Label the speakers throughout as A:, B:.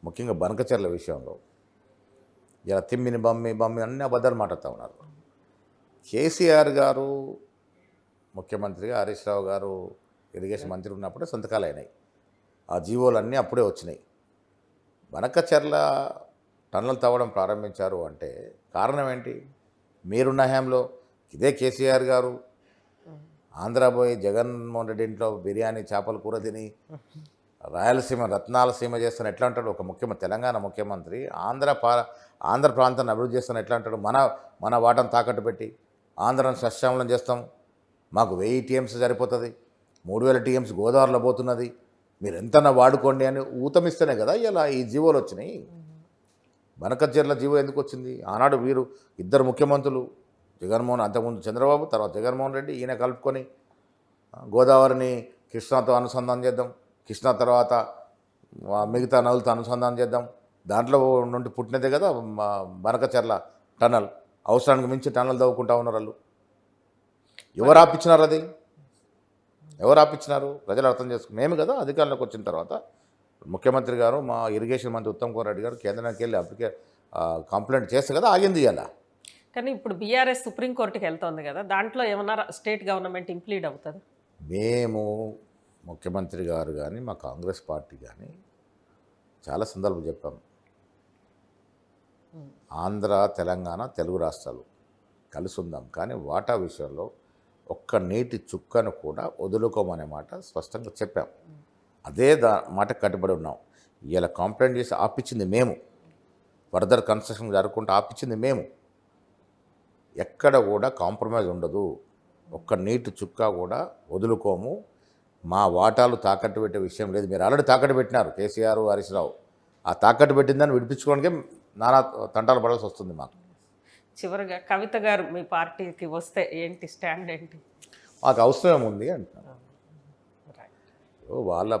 A: ముఖ్యంగా బనకచెర్ల విషయంలో ఇలా తిమ్మిని బమ్మి బమ్మి అన్ని అబద్ధాలు మాట్లాడుతూ ఉన్నారు. కేసీఆర్ గారు ముఖ్యమంత్రిగా, హరీష్ రావు గారు ఇరిగేషన్ మంత్రి ఉన్నప్పుడే సంతకాలు అయినాయి. ఆ జీవోలన్నీ అప్పుడే వచ్చినాయి. బనకచెర్ల టన్నులు తవ్వడం ప్రారంభించారు అంటే కారణం ఏంటి? మీరున్న హయాంలో ఇదే కేసీఆర్ గారు ఆంధ్ర పోయి జగన్మోహన్ రెడ్డి ఇంట్లో బిర్యానీ చేపల కూర తిని రాయలసీమ రత్నాలసీమ చేస్తున్న ఎట్లా అంటాడు ఒక తెలంగాణ ముఖ్యమంత్రి ఆంధ్ర ప్రాంతాన్ని అభివృద్ధి చేస్తున్న ఎట్లా అంటాడు? మన వాటను తాకట్టు పెట్టి ఆంధ్రాను సస్యామలం చేస్తాం, మాకు 1000 టీఎంసీ సరిపోతుంది, 3000 టీఎంసీ గోదావరిలో పోతున్నది, మీరు ఎంతన్నా వాడుకోండి అని ఊతమిస్తేనే కదా ఇలా ఈ జీవోలు వచ్చినాయి. బనకచెర్ల జీవో ఎందుకు వచ్చింది? ఆనాడు వీరు ఇద్దరు ముఖ్యమంత్రులు, జగన్మోహన్, అంతకుముందు చంద్రబాబు, తర్వాత జగన్మోహన్ రెడ్డి, ఈయన కలుపుకొని గోదావరిని కృష్ణాతో అనుసంధానం చేద్దాం, కృష్ణా తర్వాత మిగతా నదులతో అనుసంధానం చేద్దాం, దాంట్లో నుండి పుట్టినదే కదా బనకచెర్ల టనల్. అవసరానికి మించి టనల్ తవ్వుకుంటా ఉన్నారు వాళ్ళు. ఎవరు ఆపించినారు? అది ఎవరు ఆపించినారు? ప్రజలు అర్థం చేసుకుని మేము కదా అధికారంలోకి వచ్చిన తర్వాత ముఖ్యమంత్రి గారు, మా ఇరిగేషన్ మంత్రి ఉత్తమ్ కుమార్ రెడ్డి గారు కేంద్రానికి వెళ్ళి కంప్లైంట్ చేస్తే కదా ఆగింది ఇలా.
B: కానీ ఇప్పుడు బీఆర్ఎస్ సుప్రీంకోర్టుకి వెళ్తోంది కదా, దాంట్లో ఏమన్నా స్టేట్ గవర్నమెంట్ ఇంప్లీడ్ అవుతుంది?
A: మేము ముఖ్యమంత్రి గారు కానీ మా కాంగ్రెస్ పార్టీ కానీ చాలా సందర్భం చెప్పాం. ఆంధ్ర, తెలంగాణ, తెలుగు రాష్ట్రాలు కలిసి ఉందాం, కానీ వాటా విషయంలో ఒక్క నీటి చుక్కను కూడా వదులుకోమనే మాట స్పష్టంగా చెప్పాం. అదే మాట కట్టుబడి ఉన్నాం. ఇలా కంప్లైంట్ చేసి ఆపించింది మేము, ఫర్దర్ కన్స్ట్రక్షన్ జరగకుండా ఆపించింది మేము. ఎక్కడ కూడా కాంప్రమైజ్ ఉండదు, ఒక్క నీటి చుక్క కూడా వదులుకోము, మా వాటాలు తాకట్టు పెట్టే విషయం లేదు. మీరు ఆల్రెడీ తాకట్టు పెట్టినారు, కేసీఆర్, హరీష్ రావు. ఆ తాకట్టు పెట్టిందని విడిపించుకోవడానికే నానా తంటాలు పడాల్సి వస్తుంది మాకు.
B: చివరిగా కవిత గారు మీ పార్టీకి వస్తే ఏంటి స్టాండ్ ఏంటి?
A: మాకు అవసరం ఏముంది అంటున్నారు. వాళ్ళ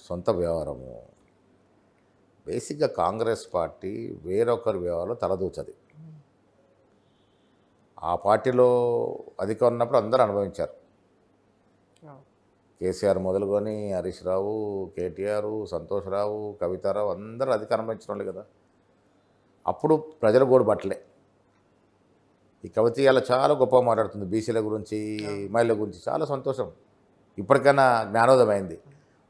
A: సొంత వ్యవహారము. బేసిక్గా కాంగ్రెస్ పార్టీ వేరొకరి వ్యవహారంలో తలదూచది. ఆ పార్టీలో అధికారం ఉన్నప్పుడు అందరూ అనుభవించారు. కేసీఆర్ మొదలుకొని హరీష్ రావు, కేటీఆర్, సంతోష్ రావు, కవితారావు అందరూ అధికారం అనుభవించిన వాళ్ళు కదా. అప్పుడు ప్రజల గోడు పట్టలే. ఈ కవిత ఇలా చాలా గొప్ప మాట్లాడుతుంది, బీసీల గురించి, మహిళల గురించి. చాలా సంతోషం. ఇప్పటికైనా జ్ఞానోదయం అయింది.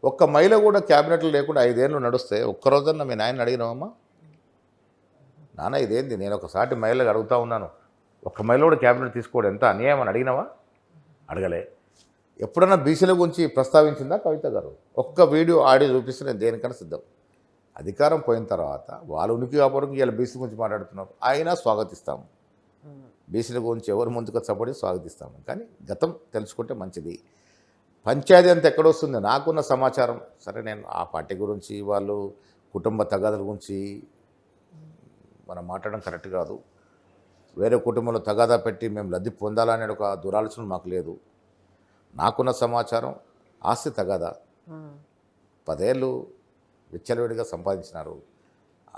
A: ఒక్క మహిళ కూడా క్యాబినెట్లో లేకుండా 5 ఏళ్ళు నడుస్తే ఒక్కరోజన్నా మీ నాయన అడిగినావమ్మా, నాన్న ఇదేంది, నేను ఒకసారి మహిళగా అడుగుతూ ఉన్నాను, ఒక్క మహిళ కూడా క్యాబినెట్ తీసుకోవడం ఎంత అన్యాయం అని అడిగినావా? అడగలే. ఎప్పుడన్నా బీసీల గురించి ప్రస్తావించిందా కవిత గారు? ఒక్క వీడియో, ఆడియో చూపిస్తే నేను దేనికన్నా సిద్ధం. అధికారం పోయిన తర్వాత వాళ్ళు ఉనికి కాపాడుకు ఇలా బీసీల గురించి మాట్లాడుతున్నారు, అయినా స్వాగతిస్తాము. బీసీల గురించి ఎవరు ముందుకు సపోర్ట్ స్వాగతిస్తాము, కానీ గతం తెలుసుకుంటే మంచిది. పంచాయతీ అంతా ఎక్కడొస్తుంది? నాకున్న సమాచారం సరే, నేను ఆ పార్టీ గురించి, వాళ్ళు కుటుంబ తగాదాల గురించి మనం మాట్లాడడం కరెక్ట్ కాదు. వేరే కుటుంబంలో తగాదా పెట్టి మేము లబ్ధి పొందాలనే ఒక దురాలోచన మాకు లేదు. నాకున్న సమాచారం ఆస్తి తగాదా 10 ఏళ్ళు విచ్చలవిడిగా సంపాదించినారు.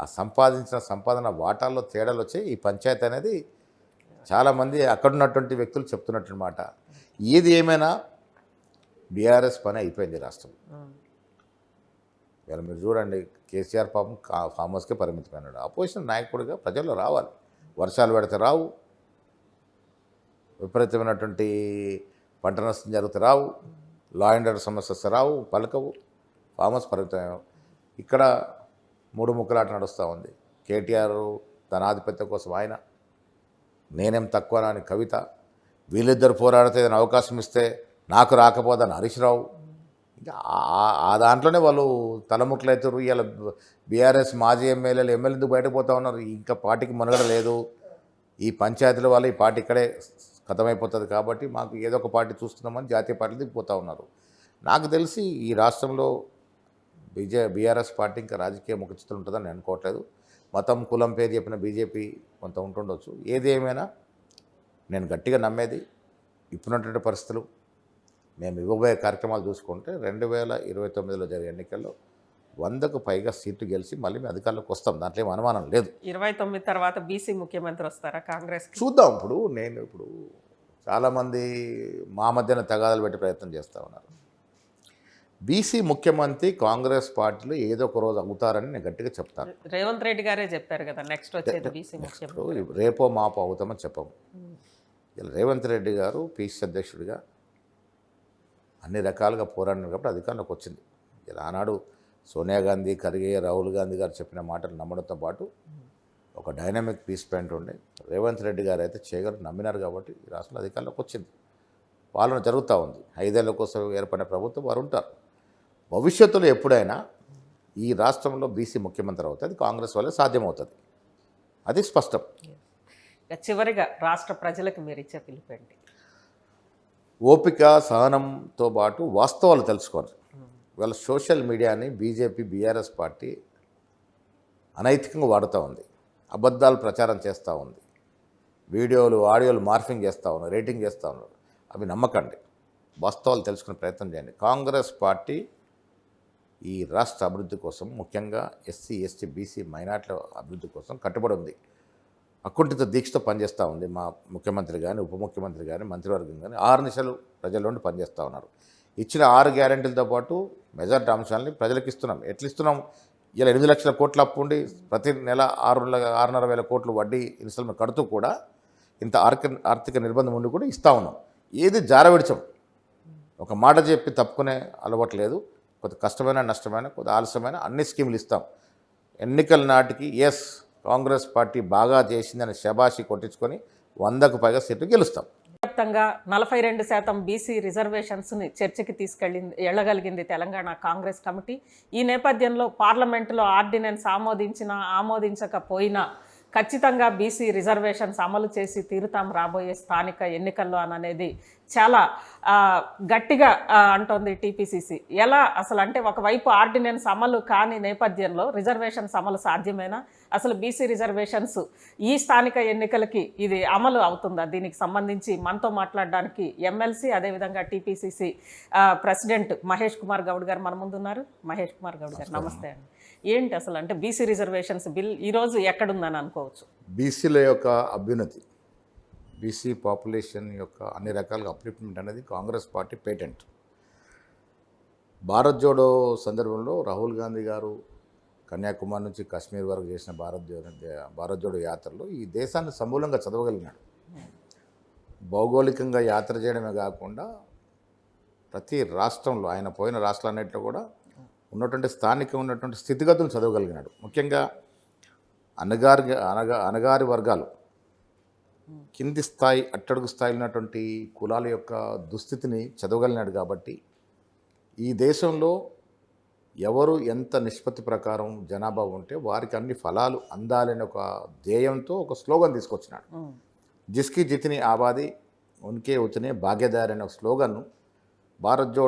A: ఆ సంపాదించిన సంపాదన వాటాల్లో తేడాలు వచ్చి ఈ పంచాయతీ అనేది చాలామంది అక్కడున్నటువంటి వ్యక్తులు చెప్తున్నట్టు మాట. ఏది ఏమైనా బీఆర్ఎస్ పని అయిపోయింది రాష్ట్రం. ఇలా మీరు చూడండి, కేసీఆర్ పాపం ఫామ్ హౌస్కే పరిమితమైనాడు. అపోజిషన్ నాయకుడిగా ప్రజల్లో రావాలి. వర్షాలు పెడితే రావు, విపరీతమైనటువంటి పంట నష్టం జరిగితే రావు, లా అండ్ ఆర్డర్ సమస్య రావు, పలకవు. Farm house పరిమితమే. ఇక్కడ 3 ముక్కలాట నడుస్తూ ఉంది. కేటీఆర్ తన ఆధిపత్యం కోసం ఆయన, నేనేం తక్కువ అని కవిత, వీళ్ళిద్దరు పోరాడితే ఏదైనా అవకాశం ఇస్తే నాకు రాకపోదని హరీష్ రావు. ఇంకా ఆ దాంట్లోనే వాళ్ళు తలముక్కలు అవుతారు. ఇలా బీఆర్ఎస్ మాజీ ఎమ్మెల్యేలు ఎందుకు బయటకు పోతూ ఉన్నారు? ఇంకా పార్టీకి మనుగడ లేదు. ఈ పంచాయతీల వల్ల ఈ పార్టీ ఇక్కడే ఖతమైపోతుంది. కాబట్టి మాకు ఏదో ఒక పార్టీ చూస్తున్నామని జాతీయ పార్టీలకు పోతూ ఉన్నారు. నాకు తెలిసి ఈ రాష్ట్రంలో బీఆర్ఎస్ పార్టీ ఇంకా రాజకీయ ముఖచిత్రం ఉంటుందని నేను అనుకోవట్లేదు. మతం, కులం పేరు చెప్పిన బీజేపీ కొంత ఉంటుండొచ్చు. ఏది ఏమైనా నేను గట్టిగా నమ్మేది, ఇప్పుడున్నటువంటి పరిస్థితులు మేము ఇవ్వబోయే కార్యక్రమాలు చూసుకుంటే 2029లో జరిగే ఎన్నికల్లో 100కు పైగా సీట్లు గెలిచి మళ్ళీ మేము అధికారంలోకి వస్తాం. దాంట్లో ఏం అనుమానం లేదు.
B: 29 తర్వాత బీసీ ముఖ్యమంత్రి వస్తారా కాంగ్రెస్?
A: చూద్దాం. ఇప్పుడు చాలామంది మా మధ్యన తగాదాలు పెట్టే ప్రయత్నం చేస్తూ ఉన్నారు. బీసీ ముఖ్యమంత్రి కాంగ్రెస్ పార్టీలో ఏదో ఒక రోజు అవుతారని నేను గట్టిగా చెప్తాను.
B: రేవంత్ రెడ్డి గారే చెప్పారు కదా నెక్స్ట్ వచ్చేది బీసీ ముఖ్యమంత్రి.
A: ఇప్పుడు రేపో మాపో అవుతామని చెప్పము. ఇలా రేవంత్ రెడ్డి గారు పిసిసి అధ్యక్షుడిగా అన్ని రకాలుగా పోరాడినారు కాబట్టి అధికారంలోకి వచ్చింది. ఇలా ఆనాడు సోనియా గాంధీ, ఖర్గే, రాహుల్ గాంధీ గారు చెప్పిన మాటలు నమ్మడంతో పాటు ఒక డైనమిక్ పీస్ పాయింట్ ఉండే రేవంత్ రెడ్డి గారు అయితే చేయగలరు నమ్మినారు కాబట్టి ఈ రాష్ట్రంలో అధికారంలోకి వచ్చింది. పాలన జరుగుతూ ఉంది. 5 ఏళ్ల కోసం ఏర్పడిన ప్రభుత్వం వారు ఉంటారు. భవిష్యత్తులో ఎప్పుడైనా ఈ రాష్ట్రంలో బీసీ ముఖ్యమంత్రి అవుతుంది, అది కాంగ్రెస్ వల్లే సాధ్యమవుతుంది. అది స్పష్టం.
B: ఇక చివరిగా రాష్ట్ర ప్రజలకు మీరు ఇచ్చే పిలుపండి.
A: ఓపిక, సహనంతో పాటు వాస్తవాలు తెలుసుకోవాలి. ఇవాళ సోషల్ మీడియాని బీజేపీ, బీఆర్ఎస్ పార్టీ అనైతికంగా వాడుతూ ఉంది. అబద్ధాలు ప్రచారం చేస్తూ ఉంది. వీడియోలు, ఆడియోలు మార్ఫింగ్ చేస్తూ ఉన్నారు, రేటింగ్ చేస్తూ ఉన్నారు. అవి నమ్మకండి. వాస్తవాలు తెలుసుకునే ప్రయత్నం చేయండి. కాంగ్రెస్ పార్టీ ఈ రాష్ట్ర అభివృద్ధి కోసం, ముఖ్యంగా ఎస్సీ, ఎస్టీ, బీసీ, మైనార్టీల అభివృద్ధి కోసం కట్టుబడి ఉంది. అకుంఠిత దీక్షతో పనిచేస్తూ ఉంది. మా ముఖ్యమంత్రి కానీ, ఉప ముఖ్యమంత్రి కానీ, మంత్రివర్గం కానీ 6 నిమిషాలు ప్రజల నుండి పనిచేస్తూ ఉన్నారు. ఇచ్చిన 6 గ్యారెంటీలతో పాటు మెజారిటీ అంశాలని ప్రజలకు ఇస్తున్నాం. ఎట్లా ఇస్తున్నాం? ఇలా 8 లక్షల కోట్ల అప్పు ఉండి ప్రతి నెల 6.5 వేల కోట్లు వడ్డీ ఇన్స్టాల్మెంట్ కడుతూ కూడా ఇంత ఆర్థిక నిర్బంధం ఉండి కూడా ఇస్తూ ఉన్నాం. ఏది జారవిడిచం. ఒక మాట చెప్పి తప్పుకునే అలవాటు లేదు. కొంత కష్టమైన, నష్టమైన, కొంత ఆలస్యమైన అన్ని స్కీములు ఇస్తాం. ఎన్నికల నాటికి ఎస్ కాంగ్రెస్ పార్టీ బాగా చేసిందని శబాషి కొట్టించుకొని 100కు పైగా సీట్లు గెలుస్తాం.
B: వ్యాప్తంగా 42% బీసీ రిజర్వేషన్స్ని చర్చకి వెళ్ళగలిగింది తెలంగాణ కాంగ్రెస్ కమిటీ. ఈ నేపథ్యంలో పార్లమెంటులో ఆర్డినెన్స్ ఆమోదించకపోయినా ఖచ్చితంగా బీసీ రిజర్వేషన్స్ అమలు చేసి తీరుతాం రాబోయే స్థానిక ఎన్నికల్లో అనేది చాలా గట్టిగా అంటోంది టీపీసీసీ. ఎలా అసలు అంటే ఒకవైపు ఆర్డినెన్స్ అమలు కాని నేపథ్యంలో రిజర్వేషన్స్ అమలు సాధ్యమేనా? అసలు బీసీ రిజర్వేషన్స్ ఈ స్థానిక ఎన్నికలకి ఇది అమలు అవుతుందా? దీనికి సంబంధించి మనతో మాట్లాడడానికి ఎమ్మెల్సీ అదేవిధంగా టీపీసీసీ ప్రెసిడెంట్ మహేష్ కుమార్ గౌడ్ గారు మన ముందు ఉన్నారు. మహేష్ కుమార్ గౌడ్ గారు నమస్తే అండి. ఏంటి అసలు అంటే బీసీ రిజర్వేషన్స్ బిల్ ఈరోజు ఎక్కడుందని అనుకోవచ్చు?
A: బీసీల యొక్క అభ్యున్నతి, బీసీ పాపులేషన్ యొక్క అన్ని రకాలుగా అప్లిఫ్ట్మెంట్ అనేది కాంగ్రెస్ పార్టీ పేటెంట్. భారత్ జోడో సందర్భంలో రాహుల్ గాంధీ గారు కన్యాకుమారి నుంచి కాశ్మీర్ వరకు చేసిన భారత్ జోడో యాత్రలో ఈ దేశాన్ని సమూలంగా చదవగలిగినాడు. భౌగోళికంగా యాత్ర చేయడమే కాకుండా ప్రతి రాష్ట్రంలో, ఆయన పోయిన రాష్ట్రాలన్నింటిలో కూడా ఉన్నటువంటి ఉన్నటువంటి స్థితిగతులను చదవగలిగినాడు. ముఖ్యంగా అణగారి వర్గాలు, కింది స్థాయి, అట్టడుగు స్థాయిలో ఉన్నటువంటి కులాల యొక్క దుస్థితిని చదవగలిగినాడు. కాబట్టి ఈ దేశంలో ఎవరు ఎంత నిష్పత్తి ప్రకారం జనాభా ఉంటే వారికి అన్ని ఫలాలు అందాలని ఒక ధ్యేయంతో ఒక స్లోగన్ తీసుకొచ్చినాడు. జిస్కి జితిని ఆబాది ఉన్కే ఉతనే భాగ్యదారి అనే ఒక స్లోగన్ను భారత్ జోడో